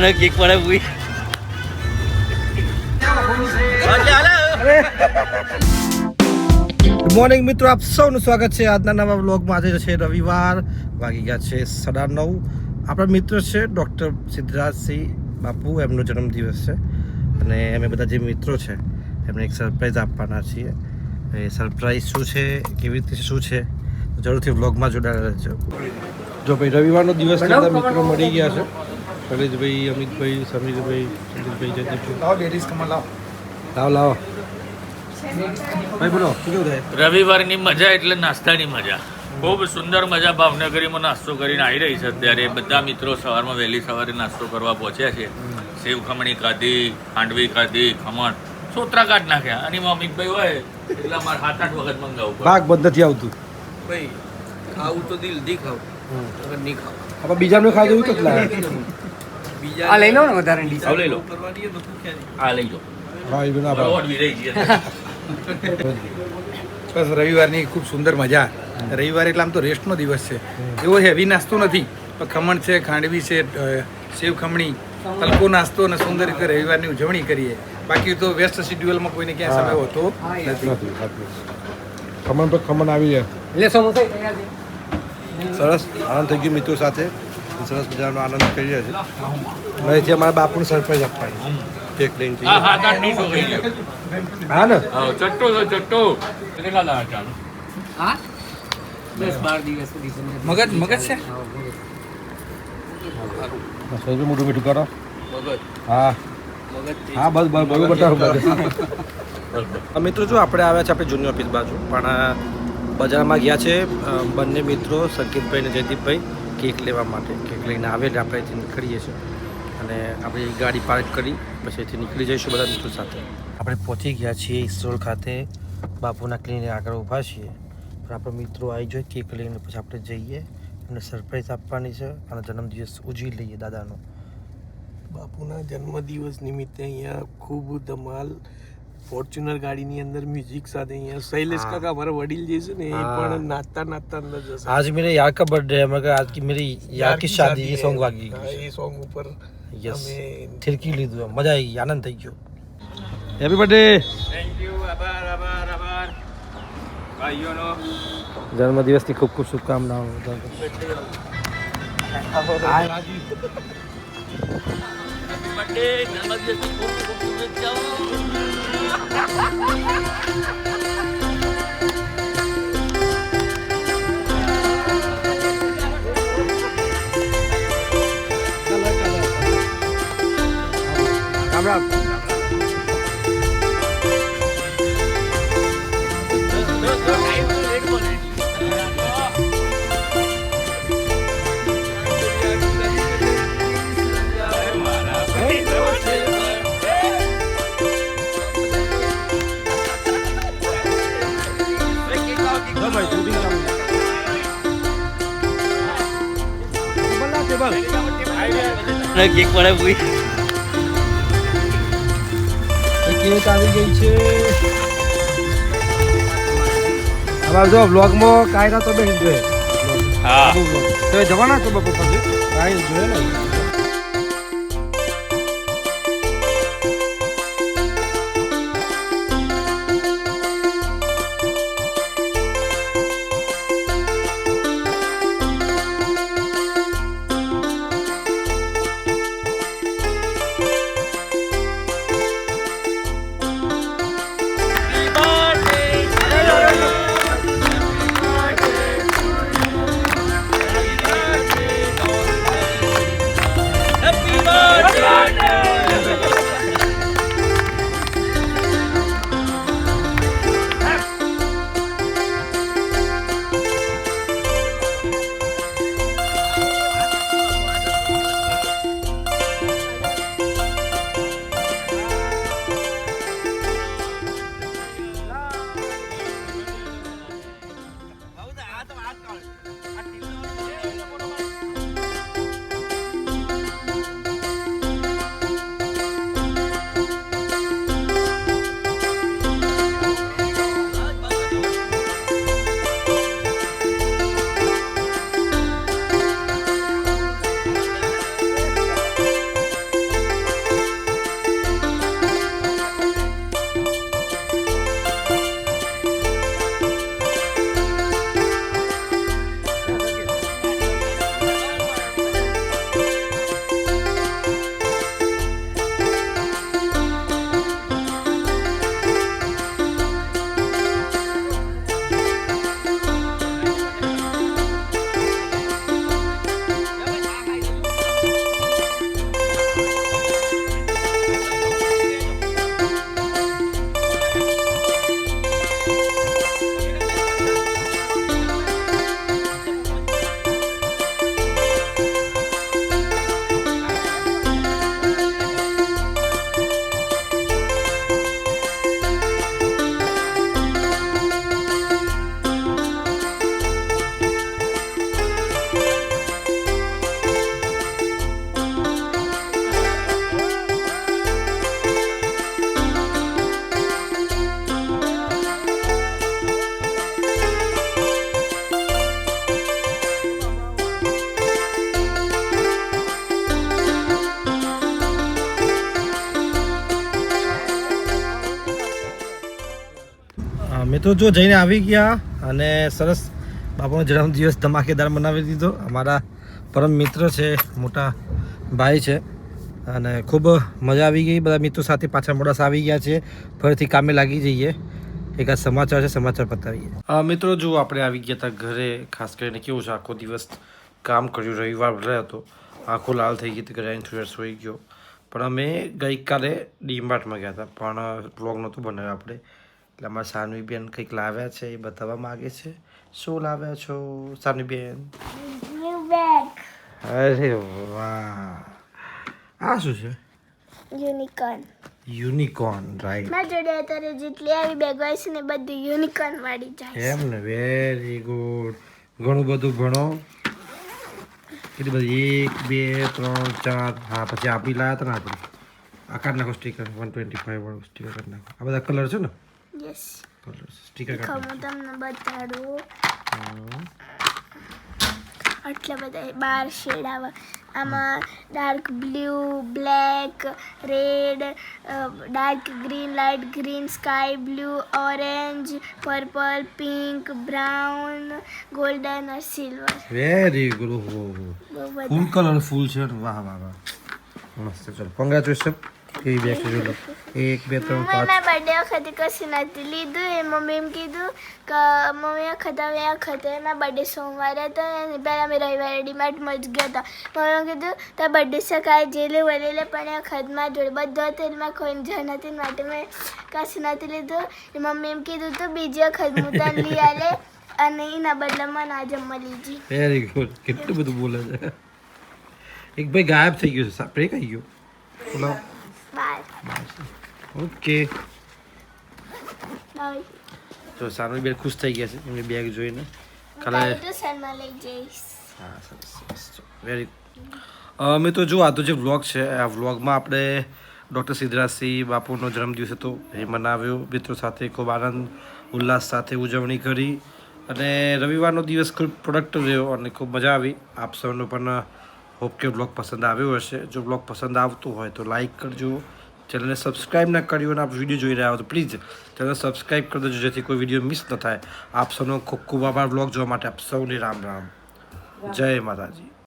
Cake પડે પૂરી good morning મિત્રો, આપ સૌનું સ્વાગત છે આજના નવા વ્લોગમાં. આજે છે રવિવાર, વાગી ગયા છે 9:30. આપણા મિત્ર છે ડૉક્ટર સિદ્ધરાજસિંહ બાપુ, એમનો જન્મદિવસ છે અને અમે બધા જે મિત્રો છે એમને એક સરપ્રાઈઝ આપવાના છીએ. એ સરપ્રાઈઝ શું છે, કેવી રીતે શું છે, જરૂરથી વ્લોગમાં જોડાયેલા રહેજો. જો ભાઈ, રવિવારનો દિવસ બધા મિત્રો મળી ગયા છે. શૈલેષભાઈ, અમિતભાઈ, સમીરભાઈ, સંદીપભાઈ, જયદીપભાઈ. લાવો લેડીઝ કમર લાવો. લાવો ભાઈ, બોલો શું કેવું થાય? રવિવારની મજા એટલે નાસ્તાની મજા. ખૂબ સુંદર મજા. ભાવનગરીમાં નાસ્તો કરીને આવી રહી છે અત્યારે. બધા મિત્રો સવારમાં વહેલી સવારે નાસ્તો કરવા પહોંચ્યા છે. સેવ ખમણી ખાધી, ખાંડવી ખાધી, ખમણ સોતરા કાઢ નાખ્યા. અને અમિતભાઈ હોય એટલે અમારે 7-8 વખત મંગાવવું પડે. ભાગ બંધ નથી આવતું ભાઈ. ખાવું તો દિલથી ખાવું, અગર નહીં ખાવું આપણે બીજાનું ખાઈ જવું કેટલા બીજા આ લઈ લો ને વધારે ડીશ. આવ લઈ લો. કરવાની એ બધું ક્યારે આ લઈ લો. હા, એ બના ઓડવી રહી છે. બસ રવિવારની ખૂબ સુંદર મજા. રવિવાર એટલે આમ તો રેસ્ટનો દિવસ છે. એવો હેવી નાસ્તો નથી, પણ ખમણ છે, ખાંડવી છે, સેવ ખમણી, હલકો નાસ્તો અને સુંદર રીતે રવિવારની ઉજવણી કરીએ. બાકી તો વ્યસ્ત શિડ્યુઅલમાં કોઈને ક્યાં સમય હોતો નથી. ખમણ પર ખમણ આવી જાય. લે સમોસા તૈયાર છે. સરસ આનંદ થઈ ગયો મિત્રો સાથે. સરસ મજાનો આનંદ કરી રહ્યા છે. અહીંથી અમારા બાપુને સરપ્રાઈઝ આપવાની કેક લઈને જઈએ. હા, 7-8 થઈ ગયો. હા ને, હા, ચટ્ટો તો ચટ્ટો. કેટલા લાવા ચાલો? હા 10-12 દિવસ સુધી છે. મગજ છે. સૌથી મોટું મીઠું કરો. મગજ હા મગજ હા, બસ બસ બરોબર બતાવો. મિત્રો, જો આપણે આવ્યા છે આપણે જૂની ઓફિસ બાજુ, પણ બજારમાં ગયા છે બંને મિત્રો સંકેતભાઈ અને જયદીપભાઈ કેક લેવા માટે. કેક લઈને આવે એટલે આપણે અહીંથી નીકળીએ છીએ અને આપણી ગાડી પાર્ક કરી પછી અહીંથી નીકળી જઈશું બધા મિત્રો સાથે. આપણે પહોંચી ગયા છીએ ઇસરોલ ખાતે. બાપુના ક્લિનિક આગળ ઊભા છીએ, પણ આપણા મિત્રો આવી જોઈએ કેક લઈને પછી આપણે જઈએ. એમને સરપ્રાઈઝ આપવાની છે અને જન્મદિવસ ઉજવી લઈએ દાદાનો. બાપુના જન્મદિવસ નિમિત્તે અહીંયા ખૂબ ધમાલ ફોર્ચ્યુનર ગાડીની અંદર મ્યુઝિક સાથે અહીંયા શૈલેષ કાકા અમારા વડીલ જે છે ને એ પણ નાચતા નાચતા અંદર જશે. आज मेरे यार का बर्थडे है, मगर आज की मेरी यार की शादी, ये सॉन्ग वागी. એ સોંગ ઉપર यस, અમે थिरकी લીધું, મજા આવી ગઈ, આનંદ થઈ ગયો. Happy birthday. Thank you. આભાર. ભાઈઓનો જન્મદિવસની ખૂબ ખૂબ શુભકામનાઓ. બર્થડે જન્મદિવસની ખૂબ ખૂબ શુભેચ્છાઓ. રામ રામ. કેક પડે પૂરી કેક આવી ગઈ છે. અમારે જો બ્લોગમાં કાંઈ ના તો બેન જોઈએ. હા. તમે જવાના છો બાપુ પાસે? કાંઈ જોઈએ ને. મિત્રો જો જઈને આવી ગયા અને સરસ બાપુનો જન્મદિવસ ધમાકેદાર મનાવી દીધો. અમારા પરમ મિત્ર છે, મોટા ભાઈ છે અને ખૂબ મજા આવી ગઈ. બધા મિત્રો સાથે પાછા મોડાસા આવી ગયા છે. ફરીથી કામે લાગી જઈએ. એકાદ સમાચાર છે, સમાચાર પતાવીએ. મિત્રો જો આપણે આવી ગયા હતા ઘરે. ખાસ કરીને કેવું છે, આખો દિવસ કામ કર્યું, રવિવાર ભરાયો હતો, આખો લાલ થઈ ગઈ હતી, ઘરે આવીને થોડી વાર સૂઈ ગયો. પણ અમે ગઈકાલે ડીમાર્ટમાં ગયા હતા, પણ બ્લોગ નહોતું બનાવ્યો આપણે. એટલે અમારા સાનવી બેન કંઈક લાવ્યા છે, એ બતાવવા માગે છે. શું લાવ્યા છો સાનવી બેન? અરે વાહ, આ શું છે? યુનિકોર્ન. Unicorn, right. મારા જોડે અત્યારે જેટલી આવી બેગ હોય છે ને બધી યુનિકોર્ન વાળી જાય એમ ને, વેરી ગુડ. ઘણું બધું ભણો. કેટલી બધી? 1 2 3 4. હા, પછી આપી લાયા હતા ને આપણે. આ કાઢ નાખો સ્ટીકર, 125 વાળું સ્ટીકર કાઢ નાખો. આ બધા કલર છે ને? યસ. કલર સ્ટીકર કાઢ હું નાખો. તમને બતાડું. આટલા બધા 12 શેડ આવે. આમાં dark blue, black, red, dark green, light green, sky blue, orange, purple, pink, brown, golden અને સિલ્વર. Very good. બહુ બધા. ફૂલ કલરફુલ છે. વાહ વાહ વાહ, મસ્ત. ચલો, કોંગ્રેચ્યુલેશન. કેવી બેગ છે જોઈ લો. 1 2 3 મેં 5. બર્થડે વખતે કશું નથી લીધું. એ મમ્મી એમ કીધું કે મમ્મી આ વખતે એના બર્થડે સોમવારે હતો અને પહેલાં અમે રવિવારે ડીમાર્ટમાં જ ગયા હતા. મમ્મીએ કીધું તાર બર્થડે સકાળે જે લેવું એ લઈ લે, પણ એ વખતમાં જોડે બધો હતો એટલે મેં કોઈ જ નથી માટે મેં કશું નથી લીધું. એ મમ્મી એમ કીધું તું બીજી વખત હું તને લઈ આલે અને એના બદલામાં ના જમવા લીધી. Very good. કેટલું બધું બોલે છે. એક ભાઈ ગાયબ થઈ ગયો છે, સાપરે કઈ ગયો? બોલો. Bye okay. બાય. તો સાનવી બેન ખુશ થઈ ગયા છે એમની બેગ જોઈને. કાલે ટ્યુશનમાં લઈ જઈશ. હા, સરસ સરસ. વેરી મિત્રો જો આ તો જે વ્લોગ છે, આ વ્લોગમાં આપણે ડૉક્ટર સિદ્ધરાજસિંહ બાપુનો જન્મદિવસ હતો એ મનાવ્યો. મિત્રો સાથે ખૂબ આનંદ ઉલ્લાસ સાથે ઉજવણી કરી અને રવિવારનો દિવસ ખૂબ પ્રોડક્ટિવ રહ્યો અને ખૂબ મજા આવી. આપ સૌનો પણ હોપ કે વ્લોગ પસંદ આવ્યો હશે. જો વ્લોગ પસંદ આવતું હોય તો લાઈક કરજો. ચેનલને સબસ્ક્રાઈબ ના કર્યું અને આપ વિડીયો જોઈ રહ્યા હો તો પ્લીઝ ચેનલ સબસ્ક્રાઈબ કરી દેજો, જેથી કોઈ વિડીયો મિસ ન થાય. આપ સૌનો ખૂબ ખૂબ આભાર વ્લોગ જોવા માટે. આપ સૌને રામ રામ. જય માતાજી.